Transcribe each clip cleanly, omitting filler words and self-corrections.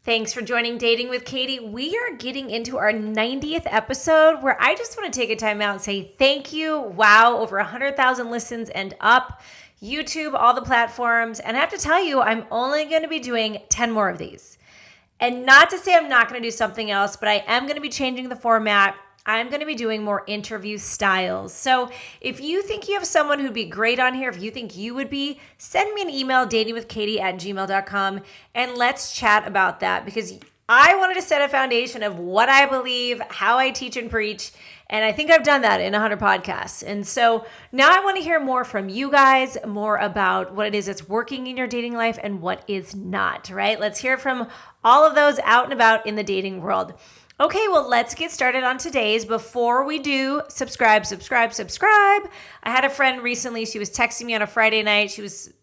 Thanks for joining Dating with Katy. We are getting into our 90th episode where I just want to take a time out and say thank you. Wow, over 100,000 listens and up. YouTube, all the platforms. And I have to tell you, I'm only going to be doing 10 more of these. And not to say I'm not going to do something else, but I am going to be changing the format. I'm going to be doing more interview styles. So if you think you have someone who'd be great on here, if you think you would be, send me an email, datingwithkaty@gmail.com, and let's chat about that because I wanted to set a foundation of what I believe, how I teach and preach, and I think I've done that in 100 podcasts. And so now I want to hear more from you guys, more about what it is that's working in your dating life and what is not, right? Let's hear from all of those out and about in the dating world. Okay, well, let's get started on today's. Before we do, subscribe. I had a friend recently, she was texting me on a Friday night.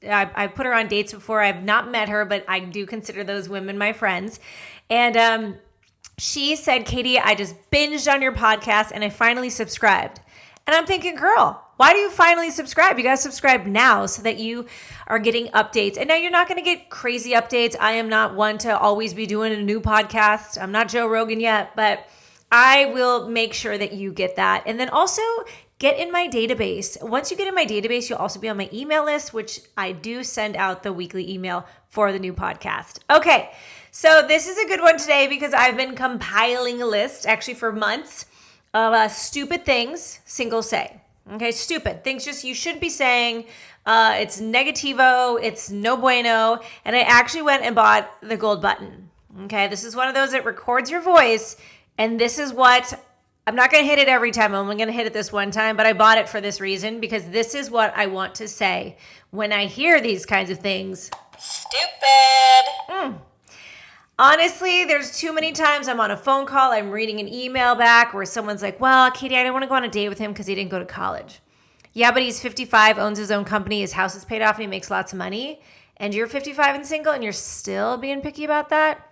I put her on dates before. I've not met her, but I do consider those women my friends. And she said, Katy, I just binged on your podcast and I finally subscribed. And I'm thinking, girl, why do you finally subscribe? You got to subscribe now so that you are getting updates. And now you're not going to get crazy updates. I am not one to always be doing a new podcast. I'm not Joe Rogan yet, but I will make sure that you get that. And then also get in my database. Once you get in my database, you'll also be on my email list, which I do send out the weekly email for the new podcast. Okay, so this is a good one today because I've been compiling a list actually for months of stupid things singles say. Okay, stupid things just you shouldn't be saying. It's negativo, it's no bueno. And I actually went and bought the gold button. Okay, this is one of those that records your voice. And this is what, I'm not going to hit it every time. I'm only going to hit it this one time. But I bought it for this reason because this is what I want to say when I hear these kinds of things. Stupid. Honestly, there's too many times I'm on a phone call, I'm reading an email back where someone's like, well, Katy, I didn't want to go on a date with him because he didn't go to college. Yeah, but he's 55, owns his own company, his house is paid off, and he makes lots of money. And you're 55 and single, and you're still being picky about that?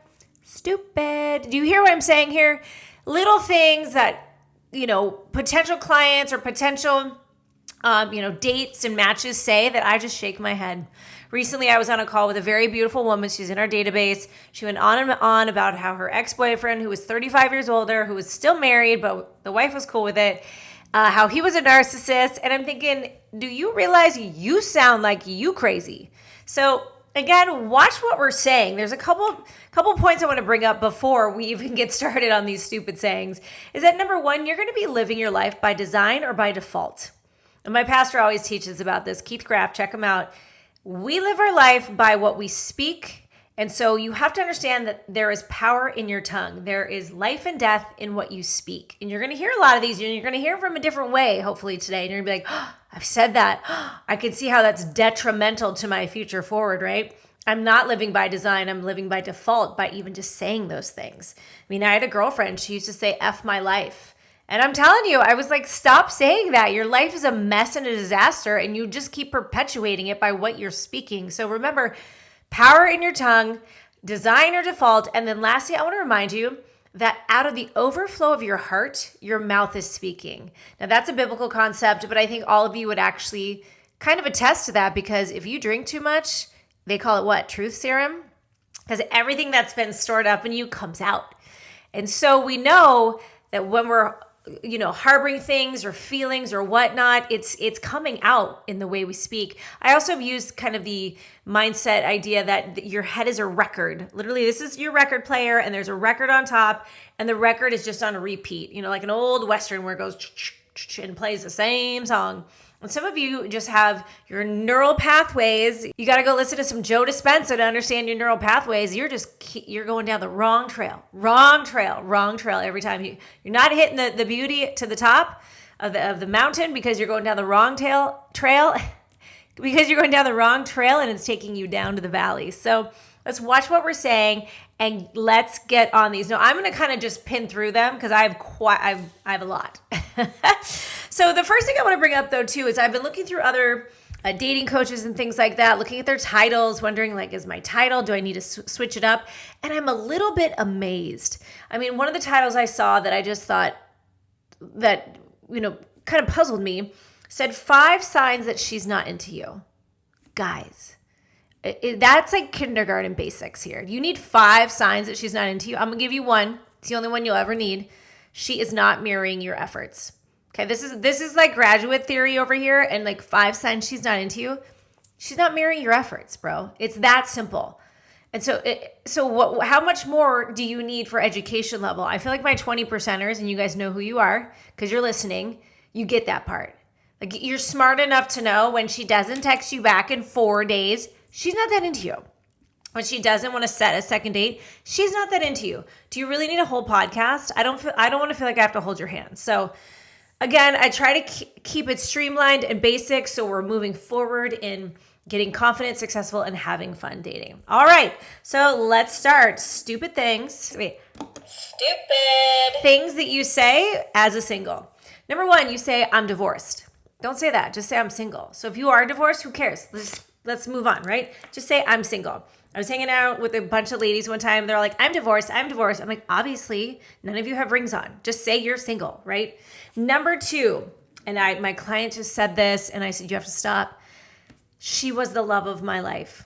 Stupid. Do you hear what I'm saying here? Little things that, potential clients or potential, dates and matches say that I just shake my head. Recently, I was on a call with a very beautiful woman. She's in our database. She went on and on about how her ex-boyfriend, who was 35 years older, who was still married, but the wife was cool with it, how he was a narcissist. And I'm thinking, do you realize you sound like you crazy? So again, watch what we're saying. There's a couple points I want to bring up before we even get started on these stupid sayings. Is that number one, you're going to be living your life by design or by default. And my pastor always teaches about this. Keith Graff, check him out. We live our life by what we speak. And so you have to understand that there is power in your tongue. There is life and death in what you speak. And you're going to hear a lot of these. And you're going to hear them from a different way, hopefully today. And you're going to be like, oh, I've said that. I can see how that's detrimental to my future forward, right? I'm not living by design. I'm living by default by even just saying those things. I mean, I had a girlfriend. She used to say, F my life. And I'm telling you, I was like, stop saying that. Your life is a mess and a disaster, and you just keep perpetuating it by what you're speaking. So remember, power in your tongue, design or default. And then lastly, I want to remind you that out of the overflow of your heart, your mouth is speaking. Now, that's a biblical concept, but I think all of you would actually kind of attest to that because if you drink too much, they call it what? Truth serum? Because everything that's been stored up in you comes out. And so we know that when we're harboring things or feelings or whatnot, it's coming out in the way we speak. I also have used kind of the mindset idea that your head is a record. Literally, this is your record player and there's a record on top and the record is just on a repeat, like an old Western where it goes and plays the same song. And some of you just have your neural pathways. You got to go listen to some Joe Dispenza to understand your neural pathways. You're going down the wrong trail every time. You're not hitting the beauty to the top of the mountain because you're going down the wrong trail because you're going down the wrong trail and it's taking you down to the valley. So let's watch what we're saying and let's get on these. Now I'm going to kind of just pin through them because I have a lot. So the first thing I want to bring up though too is I've been looking through other dating coaches and things like that, looking at their titles, wondering like, is my title, do I need to switch it up? And I'm a little bit amazed. I mean, one of the titles I saw that I just thought that, kind of puzzled me said 5 signs that she's not into you. Guys, That's like kindergarten basics here. You need 5 signs that she's not into you. I'm going to give you one. It's the only one you'll ever need. She is not mirroring your efforts. Okay, this is like graduate theory over here, and like 5 signs she's not into you. She's not mirroring your efforts, bro. It's that simple. And so how much more do you need for education level? I feel like my 20%ers, and you guys know who you are because you're listening, you get that part. Like, you're smart enough to know when she doesn't text you back in 4 days, she's not that into you. When she doesn't want to set a second date, she's not that into you. Do you really need a whole podcast? I don't want to feel like I have to hold your hand. So again, I try to keep it streamlined and basic so we're moving forward in getting confident, successful, and having fun dating. All right, so let's start. Stupid things that you say as a single. Number 1, you say, I'm divorced. Don't say that. Just say, I'm single. So if you are divorced, who cares? Let's move on, right? Just say, I'm single. I was hanging out with a bunch of ladies one time. They're like, I'm divorced. I'm like, obviously, none of you have rings on. Just say you're single, right? Number 2, and my client just said this, and I said, you have to stop. She was the love of my life.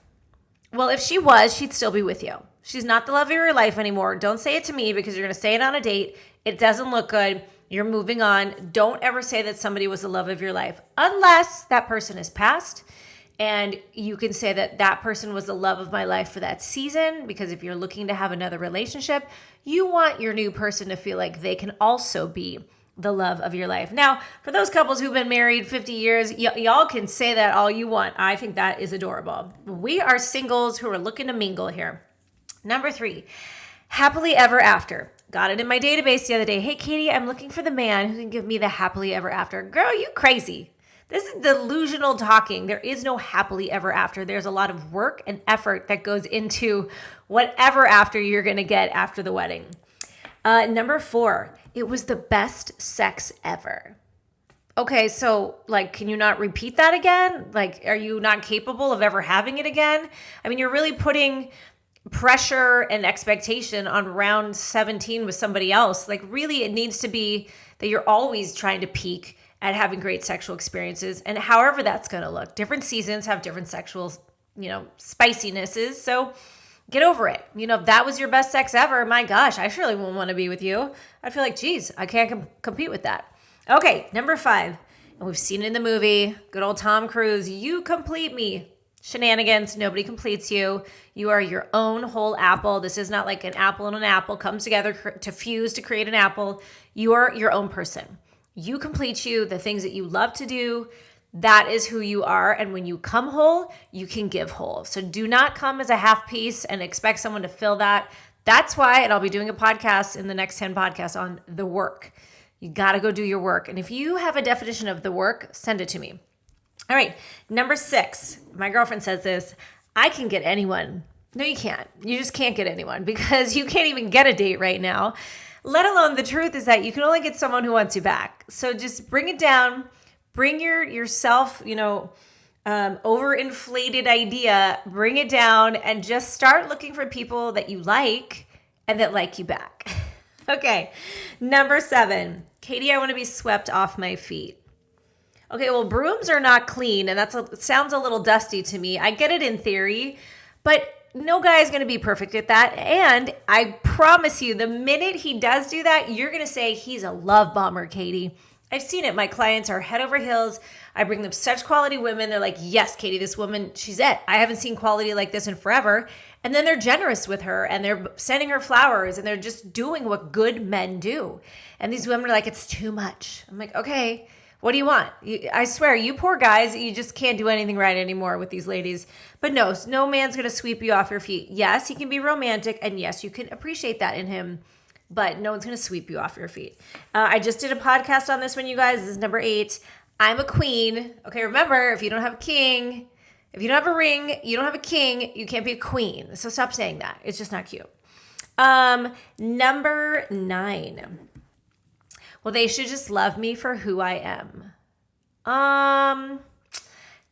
Well, if she was, she'd still be with you. She's not the love of your life anymore. Don't say it to me because you're going to say it on a date. It doesn't look good. You're moving on. Don't ever say that somebody was the love of your life unless that person is passed. And you can say that that person was the love of my life for that season, because if you're looking to have another relationship, you want your new person to feel like they can also be the love of your life. Now, for those couples who've been married 50 years, y'all can say that all you want. I think that is adorable. We are singles who are looking to mingle here. Number 3, happily ever after. Got it in my database the other day. Hey, Katy, I'm looking for the man who can give me the happily ever after. Girl, you crazy. This is delusional talking. There is no happily ever after. There's a lot of work and effort that goes into whatever after you're going to get after the wedding. Number 4, it was the best sex ever. Okay, so like, can you not repeat that again? Like, are you not capable of ever having it again? I mean, you're really putting pressure and expectation on round 17 with somebody else. Like, really, it needs to be that you're always trying to peak at having great sexual experiences, and however that's going to look. Different seasons have different sexual, spicinesses. So get over it. If that was your best sex ever, my gosh, I surely won't want to be with you. I'd feel like, geez, I can't compete with that. Okay, number 5, and we've seen it in the movie, good old Tom Cruise, you complete me. Shenanigans, nobody completes you. You are your own whole apple. This is not like an apple and an apple comes together to fuse to create an apple. You are your own person. You complete you, the things that you love to do. That is who you are. And when you come whole, you can give whole. So do not come as a half piece and expect someone to fill that. That's why, and I'll be doing a podcast in the next 10 podcasts on the work. You got to go do your work. And if you have a definition of the work, send it to me. All right, number 6. My girlfriend says this, I can get anyone. No, you can't. You just can't get anyone because you can't even get a date right now. Let alone the truth is that you can only get someone who wants you back. So just bring it down. Bring yourself, overinflated idea, bring it down and just start looking for people that you like and that like you back. Okay, number 7. Katy, I want to be swept off my feet. Okay, well, brooms are not clean, and it sounds a little dusty to me. I get it in theory, but no guy is going to be perfect at that. And I promise you, the minute he does do that, you're going to say he's a love bomber, Katy. I've seen it. My clients are head over heels. I bring them such quality women. They're like, yes, Katy, this woman, she's it. I haven't seen quality like this in forever. And then they're generous with her and they're sending her flowers and they're just doing what good men do. And these women are like, it's too much. I'm like, okay. What do you want? I swear, you poor guys, you just can't do anything right anymore with these ladies. But no man's going to sweep you off your feet. Yes, he can be romantic, and yes, you can appreciate that in him, but no one's going to sweep you off your feet. I just did a podcast on this one, you guys. This is number 8. I'm a queen. Okay, remember, if you don't have a king, if you don't have a ring, you don't have a king, you can't be a queen. So stop saying that. It's just not cute. Number 9. Well, they should just love me for who I am.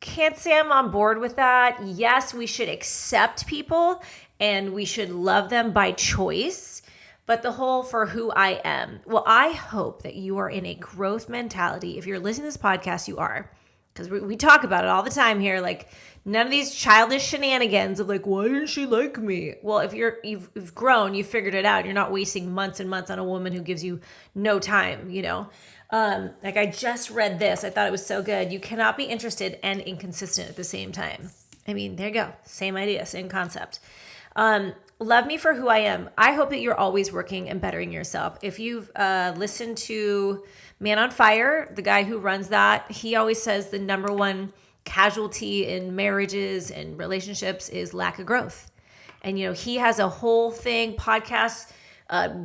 Can't say I'm on board with that. Yes, we should accept people and we should love them by choice, but the whole for who I am. Well, I hope that you are in a growth mentality. If you're listening to this podcast, you are. because we talk about it all the time here. Like, none of these childish shenanigans of like, why didn't she like me? Well, if you've grown, you figured it out. You're not wasting months and months on a woman who gives you no time, Like, I just read this. I thought it was so good. You cannot be interested and inconsistent at the same time. I mean, there you go. Same idea, same concept. Love me for who I am. I hope that you're always working and bettering yourself. If you've listened to Man on Fire, the guy who runs that, he always says the number one casualty in marriages and relationships is lack of growth. And, he has a whole thing, podcast,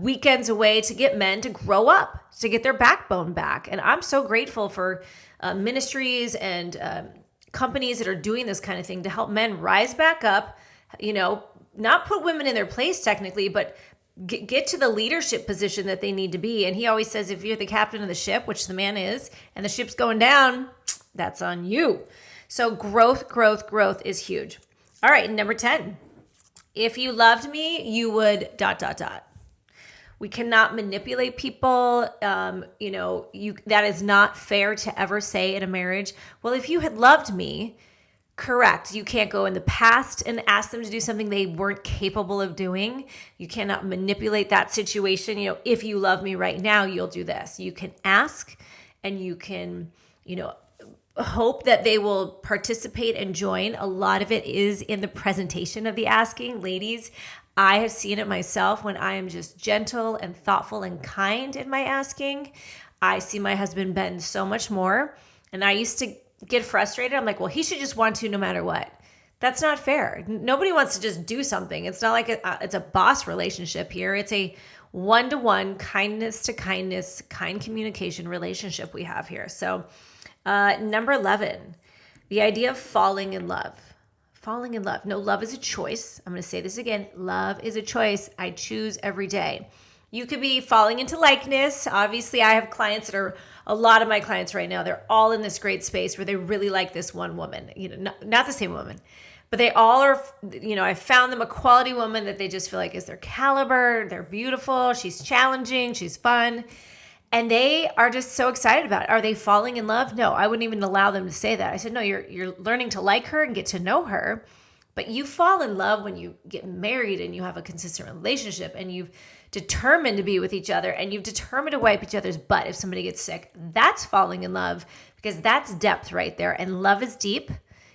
weekends away to get men to grow up, to get their backbone back. And I'm so grateful for ministries and companies that are doing this kind of thing to help men rise back up, not put women in their place technically, but get to the leadership position that they need to be. And he always says, if you're the captain of the ship, which the man is, and the ship's going down, that's on you. So growth is huge. All right, number 10. If you loved me, you would ... We cannot manipulate people. That is not fair to ever say in a marriage. Well, if you had loved me, correct. You can't go in the past and ask them to do something they weren't capable of doing. You cannot manipulate that situation. If you love me right now, you'll do this. You can ask and you can, hope that they will participate and join. A lot of it is in the presentation of the asking. Ladies, I have seen it myself when I am just gentle and thoughtful and kind in my asking. I see my husband bend so much more. And I used to get frustrated. I'm like, well, he should just want to no matter what. That's not fair. Nobody wants to just do something. It's not like it's a boss relationship here. It's a one-to-one, kindness to kindness, kind communication relationship we have here. So number 11, the idea of falling in love. Falling in love. No, love is a choice. I'm going to say this again. Love is a choice. I choose every day. You could be falling into likeness. Obviously, I have clients that are, a lot of my clients right now, they're all in this great space where they really like this one woman, not the same woman, but they all are, I found them a quality woman that they just feel like is their caliber. They're beautiful. She's challenging. She's fun. And they are just so excited about it. Are they falling in love? No, I wouldn't even allow them to say that. I said, no, you're learning to like her and get to know her. But you fall in love when you get married and you have a consistent relationship and you've determined to be with each other and you've determined to wipe each other's butt if somebody gets sick. That's falling in love because that's depth right there. And love is deep.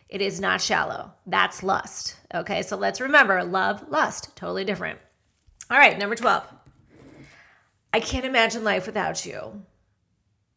It is not shallow. That's lust. Okay, so let's remember love, lust, totally different. All right, number 12. I can't imagine life without you.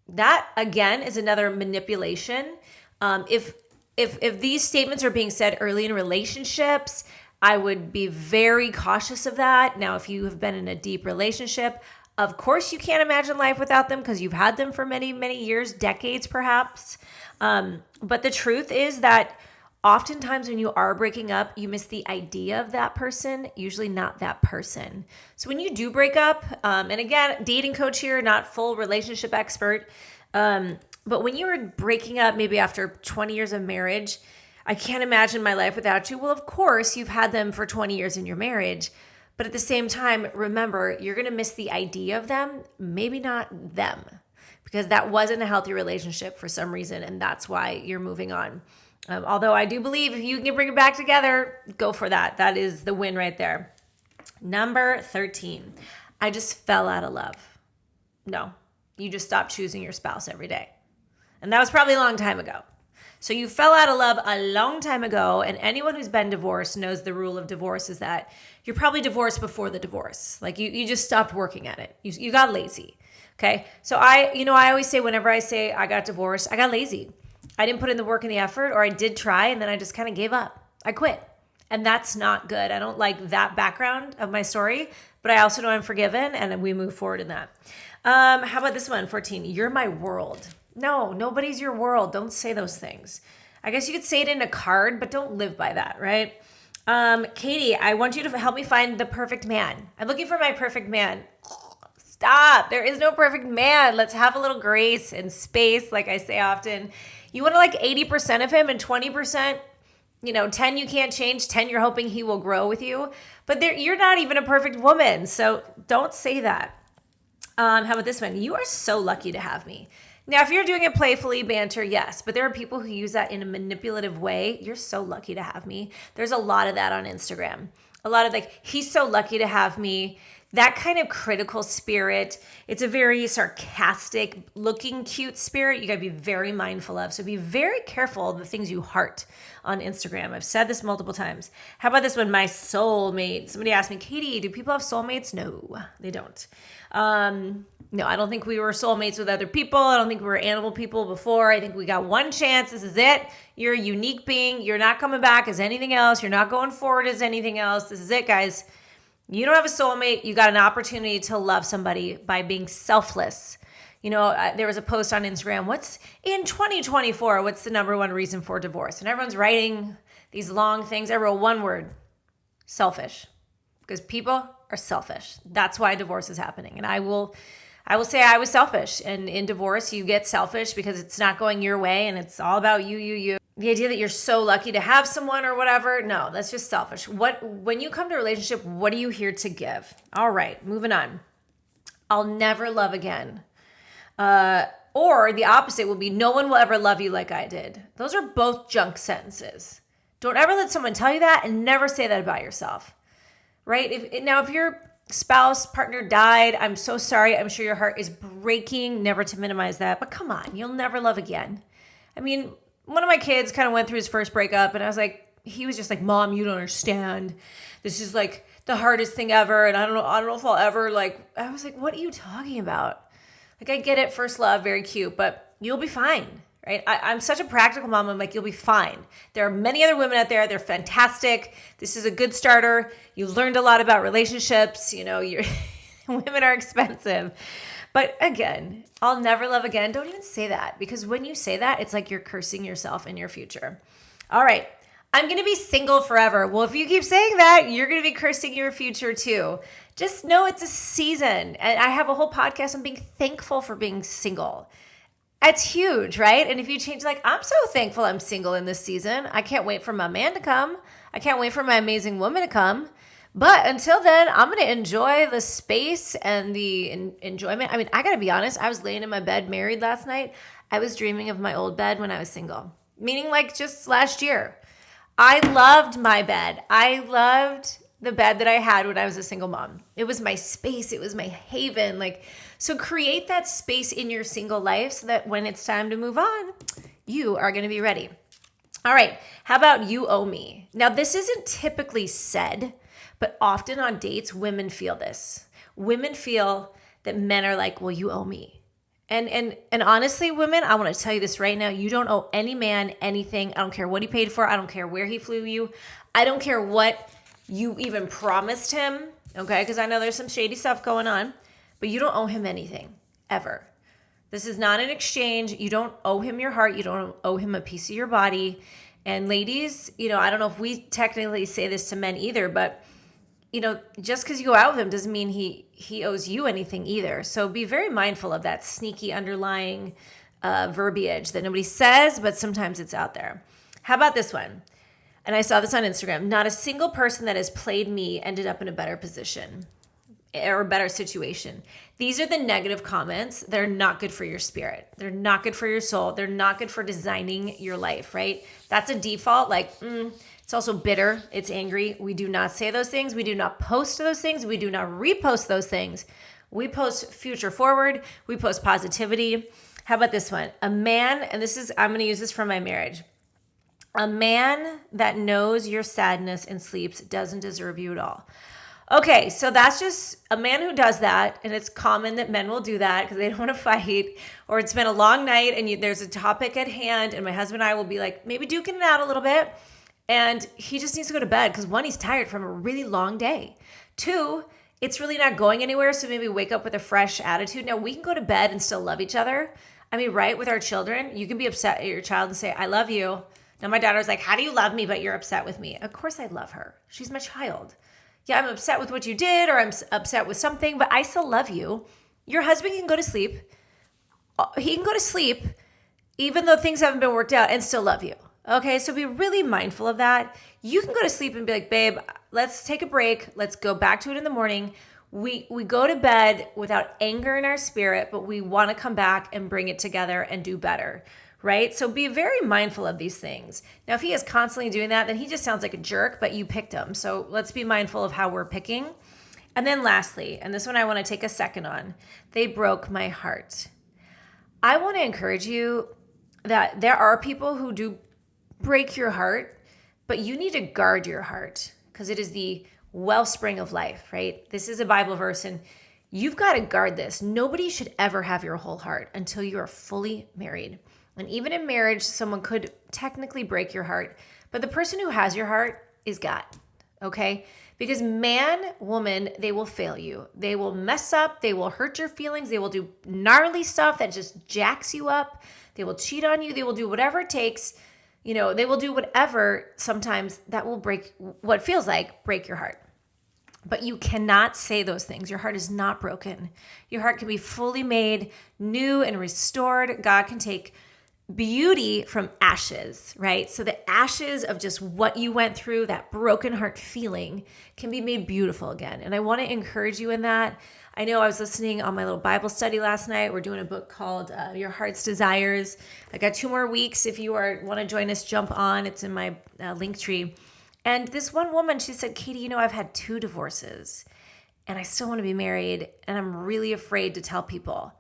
That, again, is another manipulation. If these statements are being said early in relationships, I would be very cautious of that. Now, if you have been in a deep relationship, of course you can't imagine life without them because you've had them for many, many years, decades perhaps. But the truth is that oftentimes when you are breaking up, you miss the idea of that person, usually not that person. So when you do break up, and again, dating coach here, not full relationship expert, but when you were breaking up, maybe after 20 years of marriage, I can't imagine my life without you. Well, of course, you've had them for 20 years in your marriage. But at the same time, remember, you're going to miss the idea of them, maybe not them, because that wasn't a healthy relationship for some reason, and that's why you're moving on. Although I do believe if you can bring it back together, go for that. That is the win right there. Number 13, I just fell out of love. No, you just stopped choosing your spouse every day. And that was probably a long time ago. So you fell out of love a long time ago, and anyone who's been divorced knows the rule of divorce is that you're probably divorced before the divorce. Like you just stopped working at it. You got lazy. Okay. So I always say whenever I say I got divorced, I got lazy. I didn't put in the work and the effort, or I did try and then I just kind of gave up. I quit. And that's not good. I don't like that background of my story, but I also know I'm forgiven and we move forward in that. How about this one, 14? You're my world. No, nobody's your world. Don't say those things. I guess you could say it in a card, but don't live by that, right? Katy, I want you to help me find the perfect man. I'm looking for my perfect man. Stop. There is no perfect man. Let's have a little grace and space, like I say often. You want to like 80% of him and 20%, 10 you can't change, 10 you're hoping he will grow with you. But you're not even a perfect woman, so don't say that. How about this one? You are so lucky to have me. Now, if you're doing it playfully, banter, yes, but there are people who use that in a manipulative way. You're so lucky to have me. There's a lot of that on Instagram. A lot of like, he's so lucky to have me. That kind of critical spirit. It's a very sarcastic looking cute spirit you got to be very mindful of. So be very careful of the things you heart on Instagram. I've said this multiple times. How about this one? My soulmate. Somebody asked me, Katy, do people have soulmates? No, they don't. No, I don't think we were soulmates with other people. I don't think we were animal people before. I think we got one chance. This is it. You're a unique being. You're not coming back as anything else. You're not going forward as anything else. This is it, guys. You don't have a soulmate. You got an opportunity to love somebody by being selfless. You know, there was a post on Instagram. What's in 2024? What's the number one reason for divorce? And everyone's writing these long things. I wrote one word: selfish. Because people are selfish. That's why divorce is happening. And I will say I was selfish. And in divorce, you get selfish because it's not going your way and it's all about you. The idea that you're so lucky to have someone or whatever, no, that's just selfish. When you come to a relationship, what are you here to give? All right, moving on. I'll never love again. Or the opposite will be, no one will ever love you like I did. Those are both junk sentences. Don't ever let someone tell you that, and never say that about yourself, right? If your spouse, partner died, I'm so sorry. I'm sure your heart is breaking, never to minimize that. But come on, you'll never love again. I mean, one of my kids kind of went through his first breakup, and I was like, he was just like, Mom, you don't understand. This is like the hardest thing ever. And I don't know if I'll ever I was like, what are you talking about? Like, I get it. First love, very cute, but you'll be fine, right? I'm such a practical mom. I'm like, you'll be fine. There are many other women out there. They're fantastic. This is a good starter. You learned a lot about relationships. You know, women are expensive. But again, I'll never love again. Don't even say that, because when you say that, it's like you're cursing yourself in your future. All right. I'm going to be single forever. Well, if you keep saying that, you're going to be cursing your future too. Just know it's a season. And I have a whole podcast on being thankful for being single. It's huge, right? And if you change, I'm so thankful I'm single in this season. I can't wait for my man to come. I can't wait for my amazing woman to come. But until then, I'm going to enjoy the space and the enjoyment. I mean, I got to be honest. I was laying in my bed married last night. I was dreaming of my old bed when I was single, meaning just last year. I loved my bed. I loved the bed that I had when I was a single mom. It was my space. It was my haven. So create that space in your single life so that when it's time to move on, you are going to be ready. All right. How about you owe me? Now, this isn't typically said, but often on dates, women feel this. Women feel that men are like, well, you owe me. And honestly, women, I want to tell you this right now. You don't owe any man anything. I don't care what he paid for. I don't care where he flew you. I don't care what you even promised him, okay? Because I know there's some shady stuff going on, but you don't owe him anything, ever. This is not an exchange. You don't owe him your heart. You don't owe him a piece of your body. And ladies, I don't know if we technically say this to men either, but just because you go out with him doesn't mean he owes you anything either. So be very mindful of that sneaky underlying verbiage that nobody says, but sometimes it's out there. How about this one? And I saw this on Instagram. Not a single person that has played me ended up in a better position or a better situation. These are the negative comments. They're not good for your spirit. They're not good for your soul. They're not good for designing your life, right? That's a default. It's also bitter. It's angry. We do not say those things. We do not post those things. We do not repost those things. We post future forward. We post positivity. How about this one? A man, and I'm going to use this for my marriage. A man that knows your sadness and sleeps doesn't deserve you at all. Okay, so that's just a man who does that, and it's common that men will do that because they don't want to fight, or it's been a long night and there's a topic at hand, and my husband and I will be maybe duking it out a little bit. And he just needs to go to bed because 1, he's tired from a really long day. 2, it's really not going anywhere. So maybe wake up with a fresh attitude. Now we can go to bed and still love each other. I mean, right, with our children, you can be upset at your child and say, I love you. Now my daughter's like, how do you love me, but you're upset with me? Of course I love her. She's my child. Yeah, I'm upset with what you did, or I'm upset with something, but I still love you. Your husband can go to sleep. He can go to sleep even though things haven't been worked out and still love you. Okay, so be really mindful of that. You can go to sleep and be like, babe, let's take a break. Let's go back to it in the morning. We go to bed without anger in our spirit, but we want to come back and bring it together and do better, right? So be very mindful of these things. Now, if he is constantly doing that, then he just sounds like a jerk, but you picked him. So let's be mindful of how we're picking. And then lastly, and this one I want to take a second on, they broke my heart. I want to encourage you that there are people who do break your heart, but you need to guard your heart because it is the wellspring of life, right? This is a Bible verse and you've got to guard this. Nobody should ever have your whole heart until you are fully married. And even in marriage, someone could technically break your heart, but the person who has your heart is God, okay? Because man, woman, they will fail you. They will mess up. They will hurt your feelings. They will do gnarly stuff that just jacks you up. They will cheat on you. They will do whatever it takes. They will do whatever sometimes that will break what feels like break your heart. But you cannot say those things. Your heart is not broken. Your heart can be fully made new and restored. God can take beauty from ashes, right? So the ashes of just what you went through, that broken heart feeling, can be made beautiful again. And I want to encourage you in that. I know I was listening on my little Bible study last night. We're doing a book called Your Heart's Desires. I got 2 more weeks. If you want to join us, jump on. It's in my link tree. And this one woman, she said, Katy, I've had 2 divorces and I still want to be married and I'm really afraid to tell people.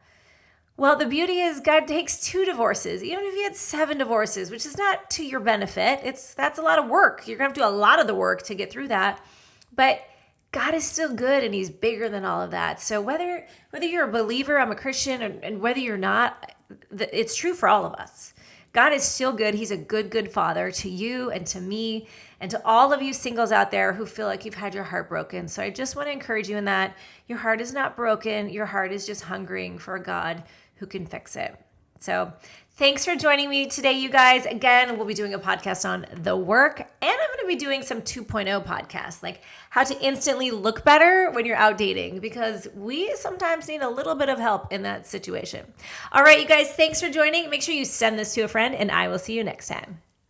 Well, the beauty is God takes 2 divorces, even if you had 7 divorces, which is not to your benefit. That's a lot of work. You're going to have to do a lot of the work to get through that. But God is still good and he's bigger than all of that. So whether you're a believer, I'm a Christian, and whether you're not, it's true for all of us. God is still good. He's a good, good father to you and to me and to all of you singles out there who feel like you've had your heart broken. So I just want to encourage you in that your heart is not broken. Your heart is just hungering for a God who can fix it. So thanks for joining me today, you guys. Again, we'll be doing a podcast on the work, and I'm going to be doing some 2.0 podcasts, like how to instantly look better when you're out dating, because we sometimes need a little bit of help in that situation. All right, you guys, thanks for joining. Make sure you send this to a friend, and I will see you next time.